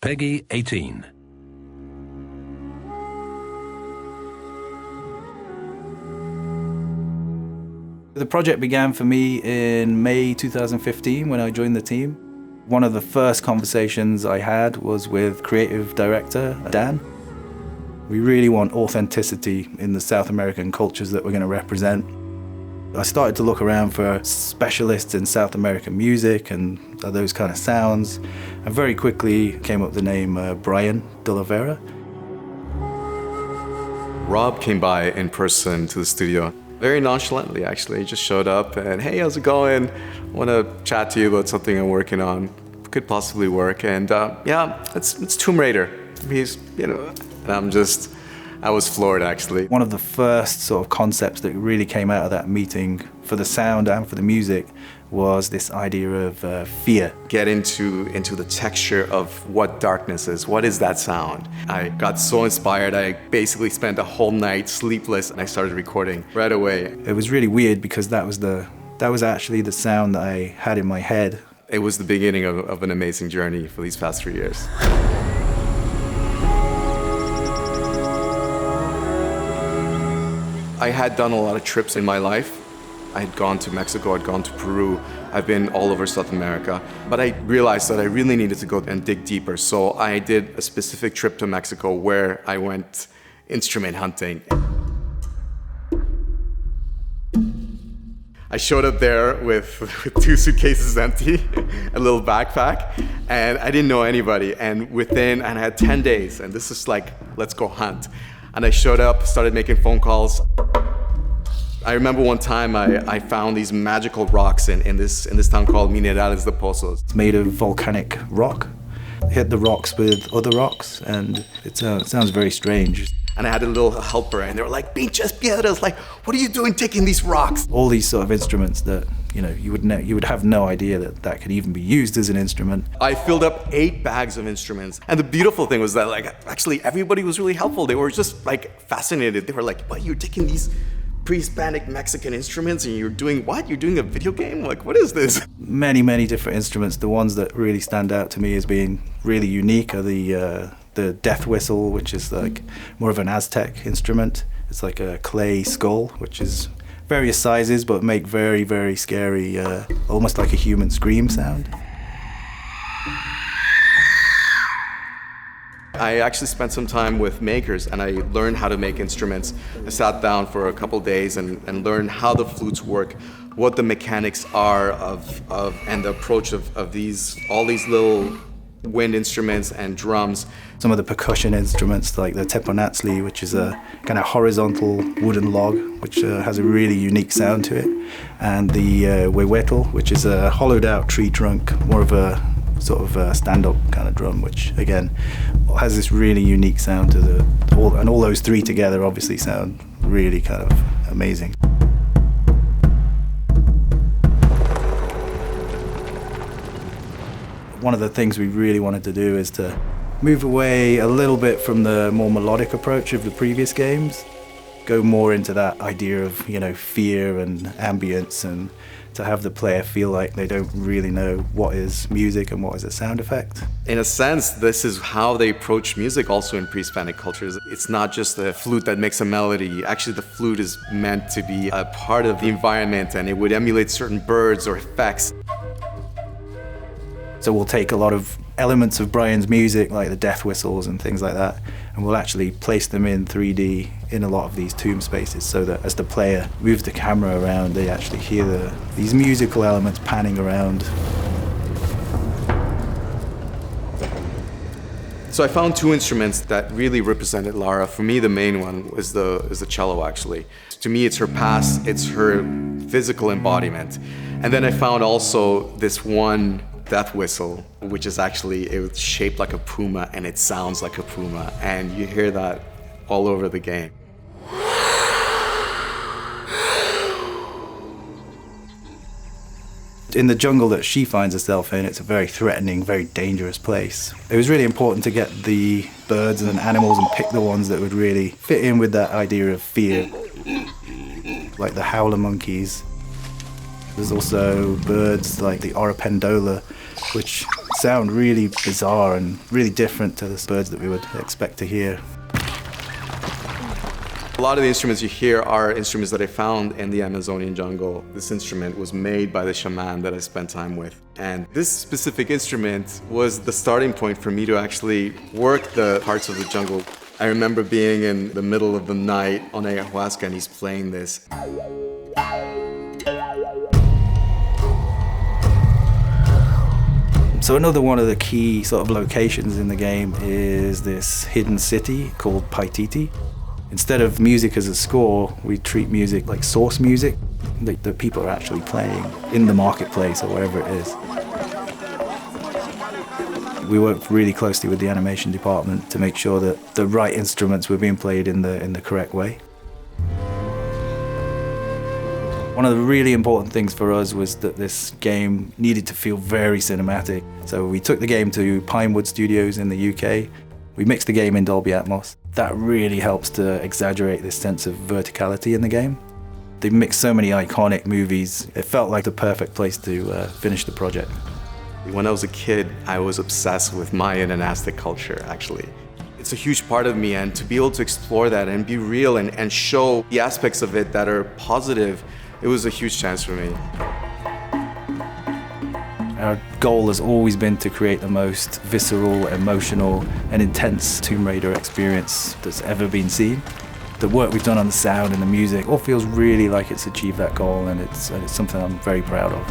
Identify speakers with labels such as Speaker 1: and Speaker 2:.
Speaker 1: PEGI 18.
Speaker 2: The project began for me in May 2015 when I joined the team. One of the first conversations I had was with creative director Dan. We really want authenticity in the South American cultures that we're going to represent. I started to look around for specialists in South American music and those kind of sounds, and very quickly came up with the name Brian De La Vera.
Speaker 3: Rob came by in person to the studio, very nonchalantly actually. He just showed up and, hey, how's it going? I want to chat to you about something I'm working on. Could possibly work. And yeah, it's Tomb Raider. He's, and I was floored actually. One
Speaker 2: of the first sort of concepts that really came out of that meeting for the sound and for the music was this idea of fear.
Speaker 3: Get into the texture of what darkness is. What is that sound? I got so inspired, I basically spent a whole night sleepless and I started recording right away.
Speaker 2: It was really weird because that was actually the sound that I had in my head.
Speaker 3: It was the beginning of an amazing journey for these past 3 years. I had done a lot of trips in my life. I had gone to Mexico, I'd gone to Peru, I've been all over South America. But I realized that I really needed to go and dig deeper. So I did a specific trip to Mexico where I went instrument hunting. I showed up there with 2 suitcases empty, a little backpack, and I didn't know anybody. And I had 10 days, and this is like, let's go hunt. And I showed up, started making phone calls. I remember one time I found these magical rocks in this town called Minerales de Pozos.
Speaker 2: It's made of volcanic rock. Hit the rocks with other rocks, and it sounds very strange.
Speaker 3: And I had a little helper, and they were like, "Pinches piedras!" Like, what are you doing taking these rocks?
Speaker 2: All these sort of instruments that you would have no idea that could even be used as an instrument.
Speaker 3: I filled up 8 bags of instruments, and the beautiful thing was that actually everybody was really helpful. They were just fascinated. They were like, "What? You're taking these pre-Hispanic Mexican instruments and you're doing what? You're doing a video game? Like, what is this?"
Speaker 2: Many different instruments. The ones that really stand out to me as being really unique are the death whistle, which is like more of an Aztec instrument. It's like a clay skull, which is various sizes but make very scary, almost like a human scream sound.
Speaker 3: I actually spent some time with makers and I learned how to make instruments. I sat down for a couple days and learned how the flutes work, what the mechanics are and the approach of all these little wind instruments and drums.
Speaker 2: Some of the percussion instruments like the teponatzli, which is a kind of horizontal wooden log, which has a really unique sound to it, and the huehuetl, which is a hollowed out tree trunk, more of a sort of a stand-up kind of drum, which again has this really unique sound to all those 3 together obviously sound really kind of amazing. One of the things we really wanted to do is to move away a little bit from the more melodic approach of the previous games, go more into that idea of, fear and ambience, and to have the player feel like they don't really know what is music and what is a sound effect.
Speaker 3: In a sense, this is how they approach music also in pre-Hispanic cultures. It's not just the flute that makes a melody. Actually, the flute is meant to be a part of the environment and it would emulate certain birds or effects.
Speaker 2: So we'll take a lot of elements of Brian's music, like the death whistles and things like that, and we'll actually place them in 3D in a lot of these tomb spaces so that as the player moves the camera around, they actually hear these musical elements panning around.
Speaker 3: So I found 2 instruments that really represented Lara. For me, the main one is the cello, actually. To me, it's her past, it's her physical embodiment. And then I found also this one death whistle, which is actually, it's shaped like a puma and it sounds like a puma, and you hear that all over the game.
Speaker 2: In the jungle that she finds herself in, it's a very threatening, very dangerous place. It was really important to get the birds and animals and pick the ones that would really fit in with that idea of fear, like the howler monkeys. There's also birds like the oropendola, which sound really bizarre and really different to the birds that we would expect to hear.
Speaker 3: A lot of the instruments you hear are instruments that I found in the Amazonian jungle. This instrument was made by the shaman that I spent time with. And this specific instrument was the starting point for me to actually work the parts of the jungle. I remember being in the middle of the night on ayahuasca and he's playing this.
Speaker 2: So another one of the key sort of locations in the game is this hidden city called Paititi. Instead of music as a score, we treat music like source music that people are actually playing in the marketplace or wherever it is. We worked really closely with the animation department to make sure that the right instruments were being played in the correct way. One of the really important things for us was that this game needed to feel very cinematic. So we took the game to Pinewood Studios in the UK. We mixed the game in Dolby Atmos. That really helps to exaggerate this sense of verticality in the game. They mixed so many iconic movies. It felt like the perfect place to finish the project.
Speaker 3: When I was a kid, I was obsessed with Mayan and Aztec culture, actually. It's a huge part of me, and to be able to explore that and be real and show the aspects of it that are positive, it was a huge chance for me.
Speaker 2: Our goal has always been to create the most visceral, emotional, and intense Tomb Raider experience that's ever been seen. The work we've done on the sound and the music all feels really like it's achieved that goal, and it's something I'm very proud of.